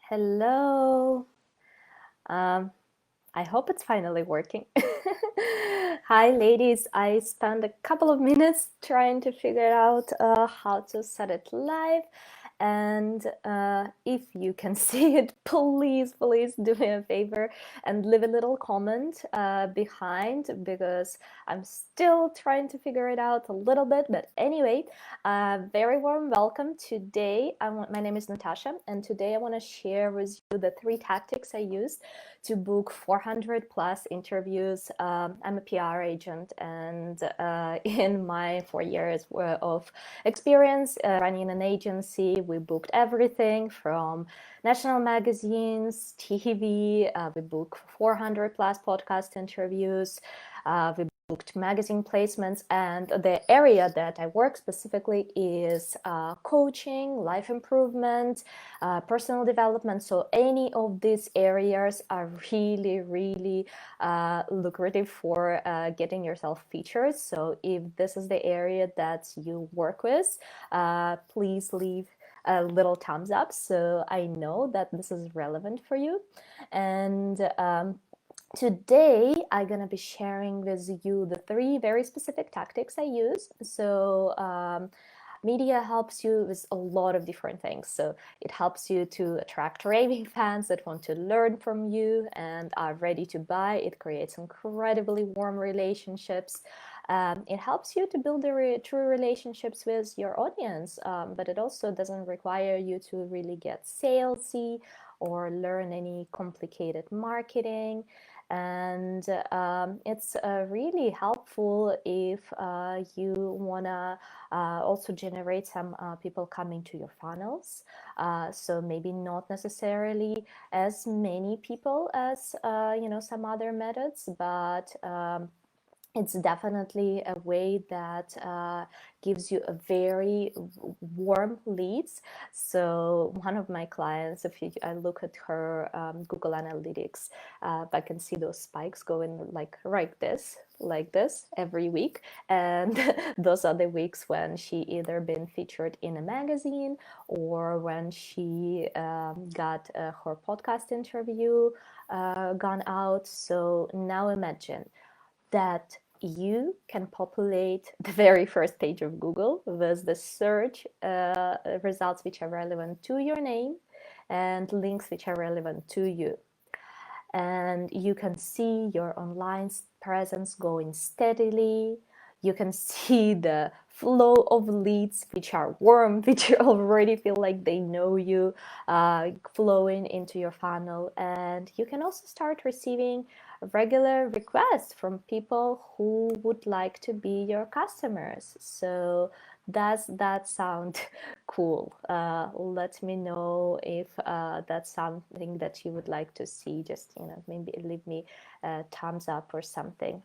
Hello. Um, I hope it's finally working. Hi, ladies. I spent a couple of minutes trying to figure out how to set it live. And if you can see it, please do me a favor and leave a little comment behind, because I'm still trying to figure it out a little bit. But anyway, very warm welcome. Today, my name is Natasha, and today I want to share with you the 3 tactics I used to book 400 plus interviews. I'm a PR agent, and in my 4 years of experience running an agency, we booked everything from national magazines, TV. We booked 400 plus podcast interviews. We booked magazine placements, and the area that I work specifically is coaching, life improvement, personal development. So any of these areas are really lucrative for getting yourself featured. So if this is the area that you work with, please leave a little thumbs up so I know that this is relevant for you. And today, I'm going to be sharing with you the 3 very specific tactics I use. So media helps you with a lot of different things. So it helps you to attract raving fans that want to learn from you and are ready to buy. It creates incredibly warm relationships. It helps you to build true relationships with your audience, but it also doesn't require you to really get salesy or learn any complicated marketing. And it's really helpful if you want to also generate some people coming to your funnels. So maybe not necessarily as many people as some other methods, but it's definitely a way that gives you a very warm leads. So one of my clients, if I look at her Google Analytics, I can see those spikes going like this every week. And those are the weeks when she either been featured in a magazine or when she got her podcast interview gone out. So now imagine that you can populate the very first page of Google with the search results which are relevant to your name and links which are relevant to you. And you can see your online presence going steadily. You can see the flow of leads which are warm, which you already feel like they know you, flowing into your funnel. And you can also start receiving regular requests from people who would like to be your customers. So does that sound cool? Let me know if that's something that you would like to see. Just maybe leave me a thumbs up or something.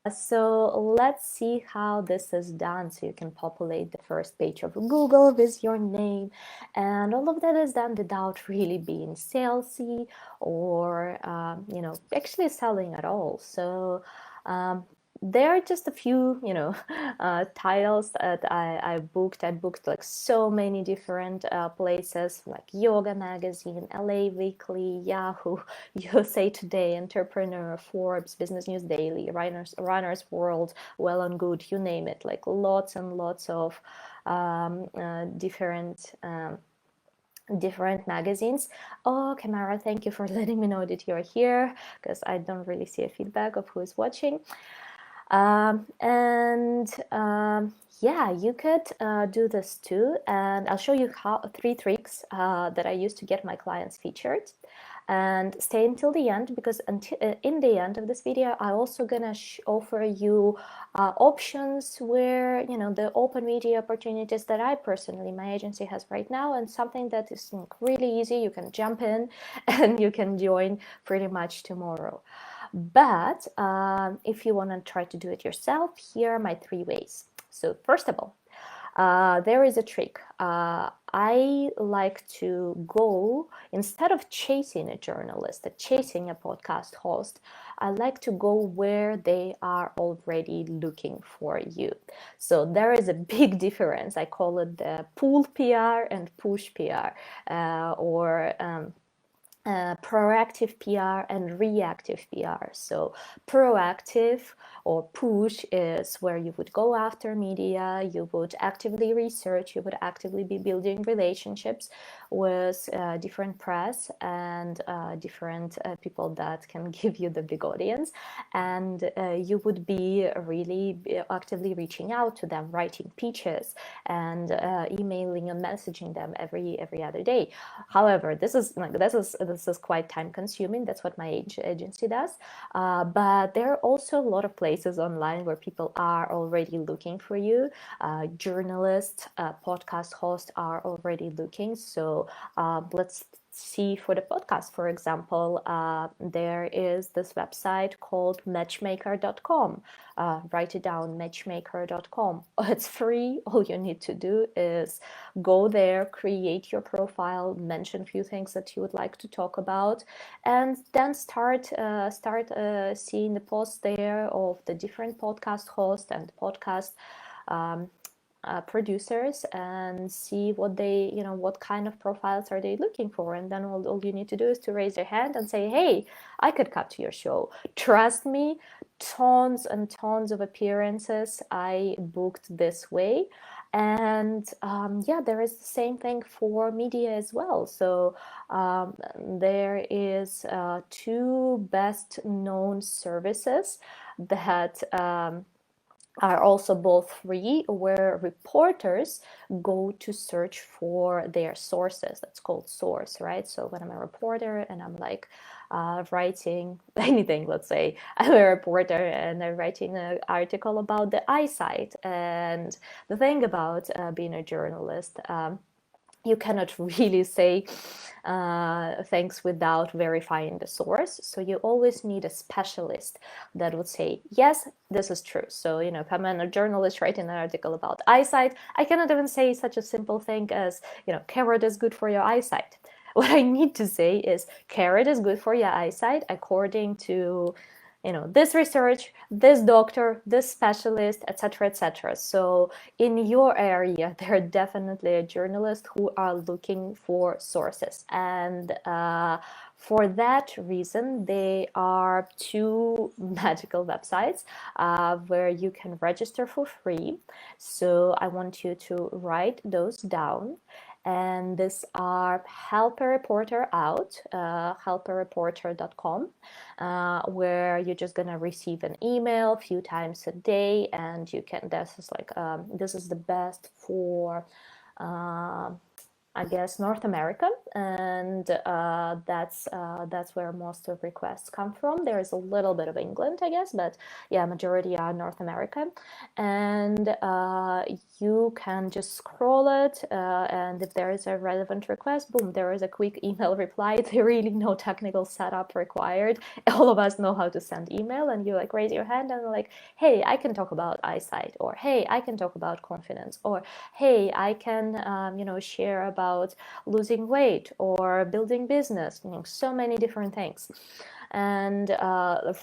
So let's see how this is done. So you can populate the first page of Google with your name, and all of that is done without really being salesy or actually selling at all. So there are just a few titles that I booked. I booked like so many different places, like Yoga Magazine, LA Weekly, Yahoo, USA Today, Entrepreneur, Forbes, Business News Daily, Runner's World, Well and Good, you name it. Like lots and lots of different magazines. Oh, Kamara, thank you for letting me know that you're here, because I don't really see a feedback of who is watching. Yeah, you could do this too, and I'll show you 3 tricks that I use to get my clients featured. And stay until the end, because in the end of this video, I'm also gonna offer you options where the open media opportunities that I personally, my agency has right now, and something that is really easy. You can jump in and you can join pretty much tomorrow. But if you want to try to do it yourself, here are my 3 ways. So first of all, there is a trick. I like to go, instead of chasing a journalist, chasing a podcast host, I like to go where they are already looking for you. So there is a big difference. I call it the pull PR and push PR, or proactive PR and reactive PR. So proactive or push is where you would go after media, you would actively research, you would actively be building relationships with different press and different people that can give you the big audience, and you would be really actively reaching out to them, writing pitches and emailing and messaging them every other day. However, this is quite time consuming. That's what my agency does. But there are also a lot of places online where people are already looking for you. Journalists, podcast hosts are already looking. So let's see, for the podcast, for example, there is this website called matchmaker.com. Write it down, matchmaker.com. It's free. All you need to do is go there, create your profile, mention a few things that you would like to talk about, and then start seeing the posts there of the different podcast hosts and podcast producers, and see what they, what kind of profiles are they looking for. And then all you need to do is to raise your hand and say, hey, I could come to your show. Trust me, tons and tons of appearances I booked this way. And yeah, there is the same thing for media as well. So there is two best known services that are also both free, where reporters go to search for their sources. That's called source, right? So when I'm a reporter and I'm like writing anything, let's say I'm a reporter and I'm writing an article about the eyesight. And the thing about being a journalist, you cannot really say things without verifying the source. So you always need a specialist that would say, yes, this is true. So, if I'm a journalist writing an article about eyesight, I cannot even say such a simple thing as, carrot is good for your eyesight. What I need to say is carrot is good for your eyesight according to this research, this doctor, this specialist, etc., etc. So in your area, there are definitely journalists who are looking for sources. And for that reason, there are two magical websites where you can register for free. So I want you to write those down. And these are Help a Reporter Out, helpareporter.com, where you're just gonna receive an email a few times a day, and you can. This is the best for. I guess North America, and that's where most of requests come from. There is a little bit of England, I guess, but yeah, majority are North America. And you can just scroll it, and if there is a relevant request, boom, there is a quick email reply. There really no technical setup required. All of us know how to send email, and you like raise your hand and like, hey, I can talk about eyesight, or hey, I can talk about confidence, or hey, I can share about losing weight or building business, so many different things. And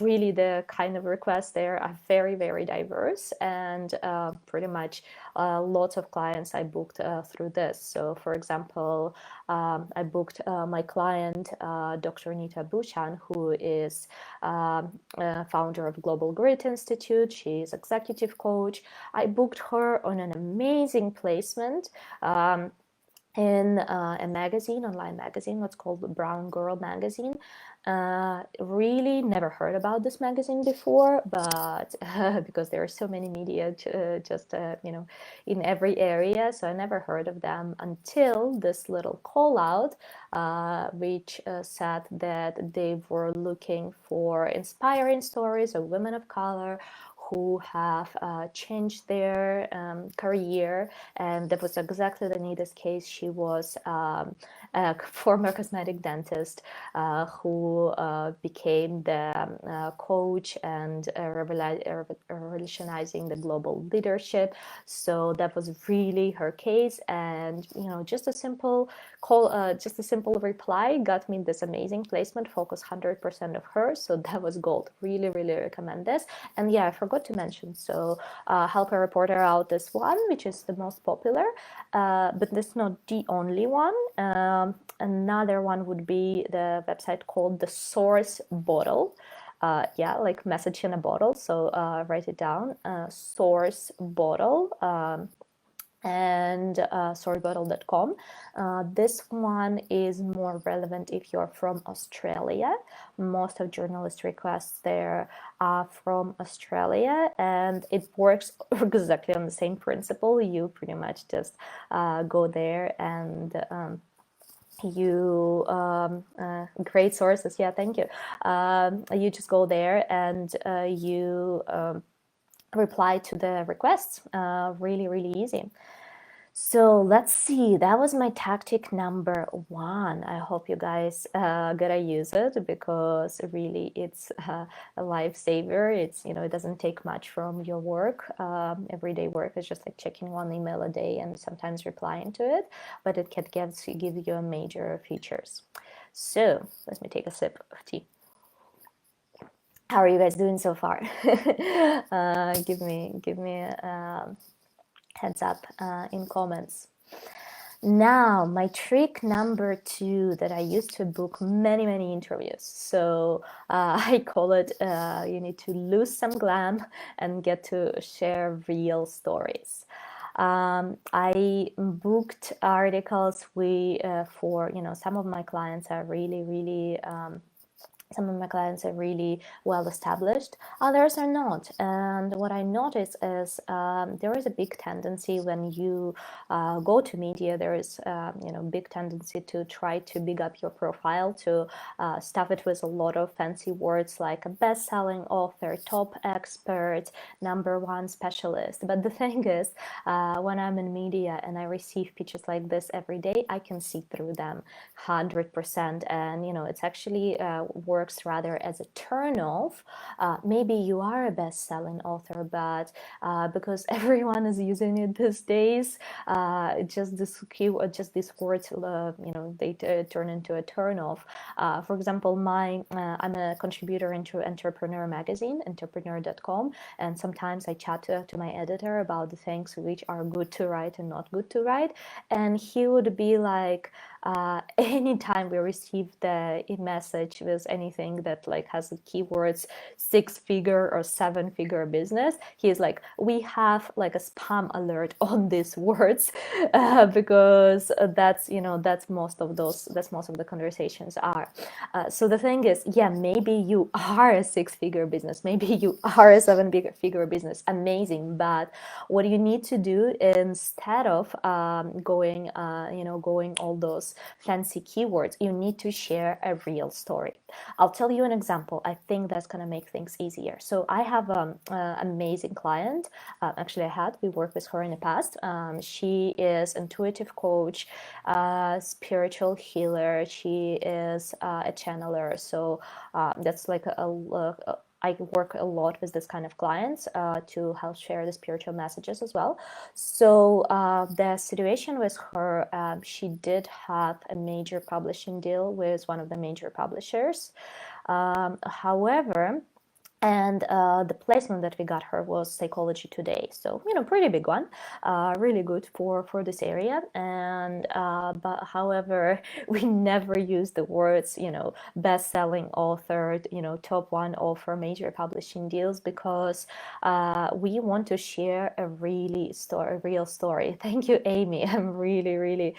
really the kind of requests there are very, very diverse, and pretty much lots of clients I booked through this. So for example, I booked my client, Dr. Nita Bhushan, who is founder of Global Grit Institute. She is executive coach. I booked her on an amazing placement in a magazine, online magazine, what's called the Brown Girl magazine. Really never heard about this magazine before, but because there are so many media in every area, so I never heard of them until this little call out, which said that they were looking for inspiring stories of women of color who have changed their career, and that was exactly Danita's case. She was a former cosmetic dentist who became the coach and revolutionizing the global leadership. So that was really her case, and just a simple call, just a simple reply got me this amazing placement. Focus 100% of her, so that was gold. Really, really recommend this. And yeah, I forgot to mention. So help a reporter out this one, which is the most popular, but this is not the only one. Another one would be the website called The Source Bottle. Yeah, like message in a bottle. So write it down. Source Bottle. And sourcebottle.com. This one is more relevant if you're from Australia. Most of journalist requests there are from Australia, and it works exactly on the same principle. You pretty much just go there and great sources. Yeah, thank you. You just go there and you reply to the requests. Really, really easy. So let's see, that was my tactic number one. I hope you guys gonna use it, because really it's a lifesaver. It's, it doesn't take much from your work. Everyday work is just like checking one email a day and sometimes replying to it, but it can give you a major features. So let me take a sip of tea. How are you guys doing so far? Give me heads up in comments. Now, my trick number two that I used to book many, many interviews. So I call it, you need to lose some glam and get to share real stories. I booked articles for, some of my clients are really, some of my clients are really well established, others are not. And what I notice is there is a big tendency when you go to media, there is big tendency to try to big up your profile, to stuff it with a lot of fancy words like a best-selling author, top expert, #1 specialist. But the thing is, when I'm in media and I receive pitches like this every day, I can see through them 100%. And it's actually works rather as a turn-off. Maybe you are a best-selling author, but because everyone is using it these days, just these words, they turn into a turn-off. For example, I'm a contributor into Entrepreneur magazine, entrepreneur.com, and sometimes I chat to my editor about the things which are good to write and not good to write, and he would be like, anytime we receive the message with anything that like has the keywords 6-figure or 7-figure business, he's like, we have like a spam alert on these words, because that's most of the conversations are. So the thing is, yeah, maybe you are a 6-figure business, maybe you are a 7-figure business, amazing. But what you need to do, instead of going all those fancy keywords, you need to share a real story. I'll tell you an example. I think that's going to make things easier. So I have an amazing client. Actually, we worked with her in the past. She is intuitive coach, spiritual healer. She is a channeler. So that's like I work a lot with this kind of clients to help share the spiritual messages as well. So the situation with her, she did have a major publishing deal with one of the major publishers. However, and the placement that we got her was Psychology Today, so pretty big one, really good for this area. And but however, we never use the words best-selling author, top 1 offer, major publishing deals, because we want to share a real story. Thank you, Amy. I'm really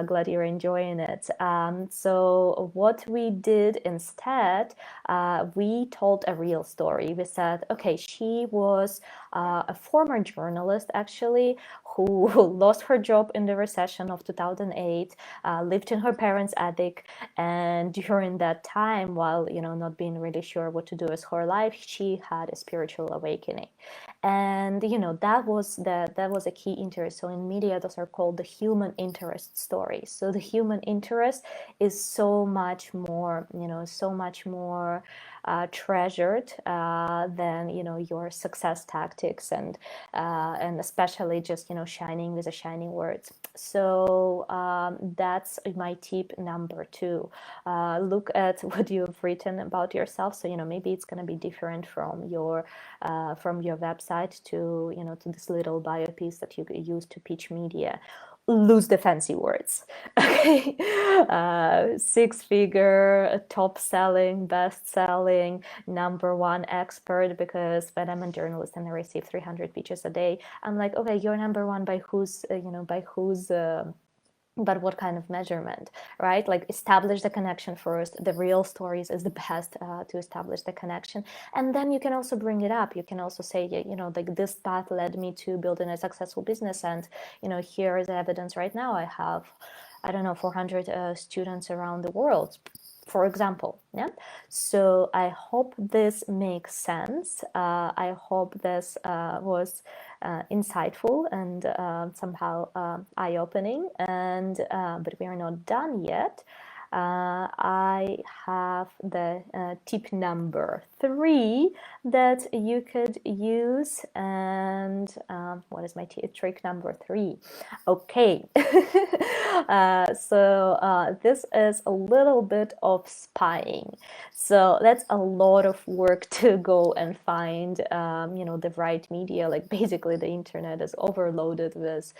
glad you're enjoying it. So what we did instead, we told a real story. We said, okay, she was a former journalist, actually, who lost her job in the recession of 2008, lived in her parents' attic, and during that time, while not being really sure what to do with her life, she had a spiritual awakening. And that was a key interest. So in media, those are called the human interest stories. So the human interest is so much more, treasured than your success tactics, and especially just shining with the shining words. So that's my tip number 2. Look at what you've written about yourself. So maybe it's going to be different from your website to this little bio piece that you use to pitch media. Lose the fancy words. Okay, 6-figure, top-selling, best-selling, #1 expert. Because when I'm a journalist and I receive 300 pitches a day, I'm like, okay, you're #1 by whose, but what kind of measurement, right? Like, establish the connection first. The real stories is the best to establish the connection. And then you can also bring it up. You can also say, like, this path led me to building a successful business. And, here is the evidence right now. I have, 400 students around the world, for example. Yeah. So I hope this makes sense. I hope this was insightful and somehow eye-opening. And but we are not done yet. I have the tip number 3 that you could use. And what is my trick number 3? Okay. So this is a little bit of spying. So that's a lot of work to go and find, the right media. Like, basically the internet is overloaded with,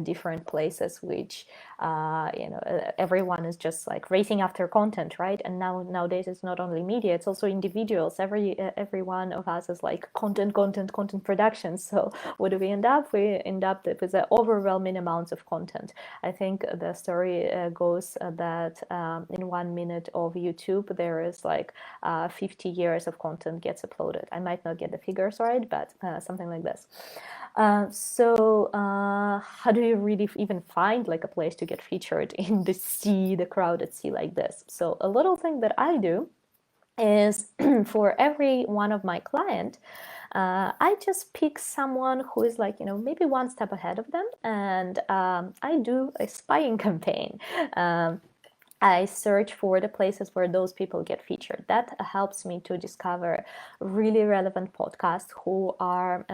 different places, which, everyone is just like racing after content, right? And nowadays it's not only media, it's also individuals. Every one of us is like content production. So what do we end up? We end up with overwhelming amounts of content. I think the story goes that in 1 minute of YouTube, there is like 50 years of content gets uploaded. I might not get the figures right, but something like this. So how do you really even find like a place to get featured in the crowded sea like this? So a little thing that I do is for every one of my clients, I just pick someone who is like, maybe one step ahead of them, and I do a spying campaign. I search for the places where those people get featured. That helps me to discover really relevant podcasts who are,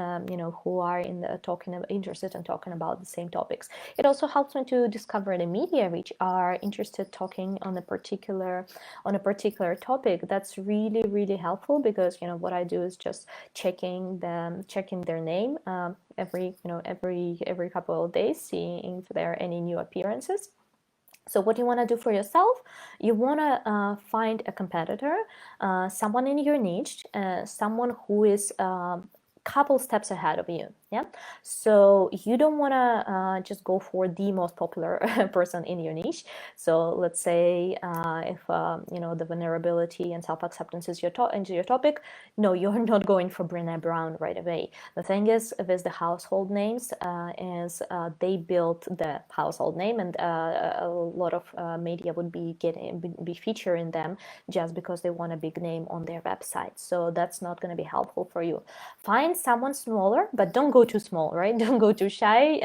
interested in talking about the same topics. It also helps me to discover the media which are interested talking on a particular topic. That's really, really helpful, because what I do is just checking their name every couple of days, seeing if there are any new appearances. So what you want to do for yourself, you want to find a competitor, someone in your niche, someone who is couple steps ahead of you. Yeah, so you don't want to just go for the most popular person in your niche. So let's say if the vulnerability and self-acceptance is your topic, no, you're not going for Brené Brown right away. The thing is with the household names is they built the household name, and a lot of media would be featuring them just because they want a big name on their website. So that's not going to be helpful for you. Find someone smaller, but don't go too small, right? Don't go too shy.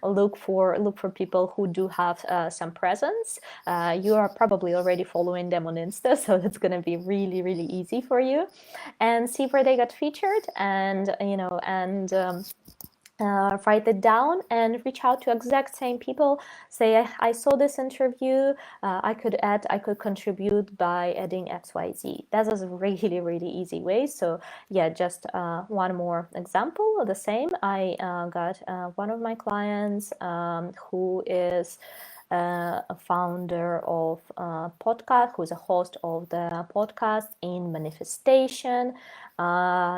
Look for people who do have some presence. You are probably already following them on Insta, so that's going to be really, really easy for you. And see where they got featured, and write it down and reach out to exact same people. Say, I saw this interview, I could contribute by adding XYZ. That is a really, really easy way. So yeah, just one more example of the same. I got one of my clients who is a founder of a podcast, who's a host of the podcast in manifestation.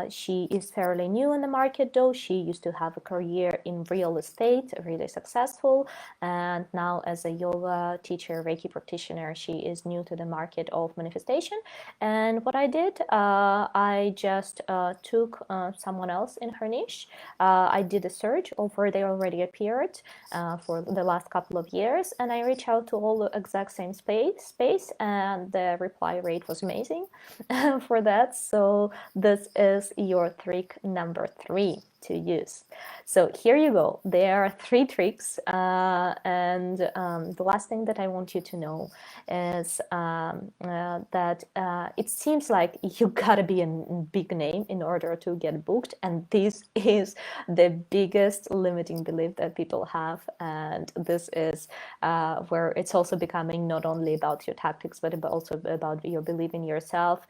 She is fairly new in the market though. She used to have a career in real estate, really successful, and now as a yoga teacher, Reiki practitioner, she is new to the market of manifestation. And what I did, I just took someone else in her niche. I did a search of where they already appeared for the last couple of years, and I reached out to all the exact same space, and the reply rate was amazing for that. So this is your trick number 3 to use. So here you go. There are 3 tricks, and the last thing that I want you to know is that it seems like you gotta be a big name in order to get booked, and this is the biggest limiting belief that people have, and this is where it's also becoming not only about your tactics but also about your belief in yourself.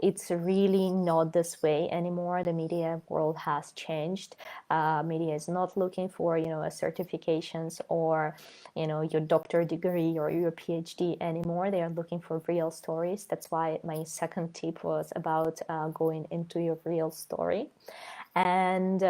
It's really not this way anymore. The media world has changed. Media is not looking for, certifications or, your doctor degree or your PhD anymore. They are looking for real stories. That's why my second tip was about going into your real story. And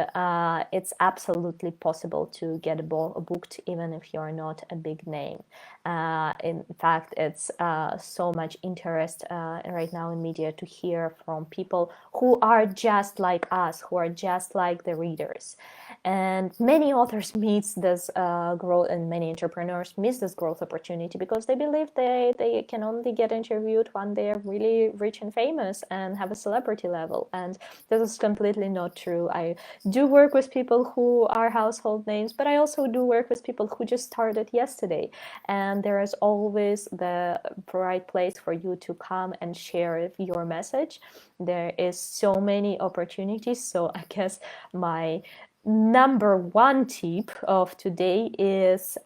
it's absolutely possible to get booked even if you're not a big name. In fact, it's so much interest right now in media to hear from people who are just like us, who are just like the readers. And many authors miss this growth, and many entrepreneurs miss this growth opportunity because they believe they can only get interviewed when they're really rich and famous and have a celebrity level. And this is completely not true. I do work with people who are household names, but I also do work with people who just started yesterday. And there is always the right place for you to come and share your message. There is so many opportunities. So I guess my number 1 tip of today is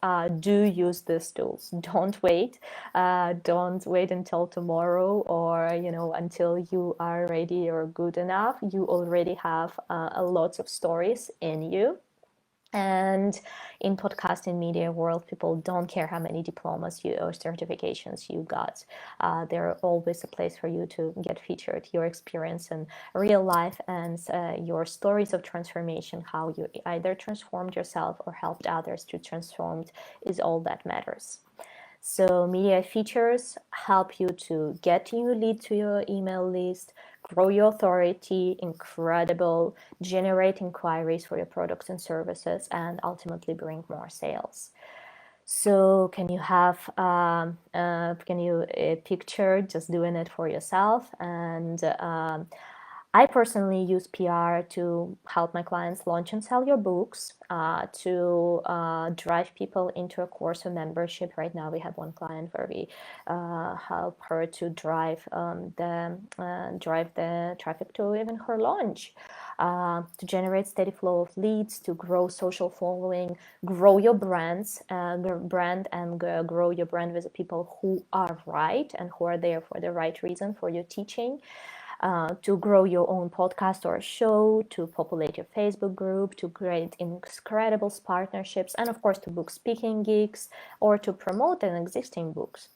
do use these tools. Don't wait. Don't wait until tomorrow or until you are ready or good enough. You already have a lot of stories in you. And in podcasting media world, people don't care how many diplomas or certifications you got. There are always a place for you to get featured. Your experience in real life and your stories of transformation, how you either transformed yourself or helped others to transform, is all that matters. So media features help you to get new lead to your email list, grow your authority, incredible, generate inquiries for your products and services, and ultimately bring more sales. So can you picture just doing it for yourself? And I personally use PR to help my clients launch and sell your books, to drive people into a course or membership. Right now, we have one client where we help her to drive the traffic to even her launch. To generate steady flow of leads, to grow social following, grow your brand and grow your brand with the people who are right and who are there for the right reason for your teaching. To grow your own podcast or show, to populate your Facebook group, to create incredible partnerships, and of course to book speaking gigs or to promote an existing books.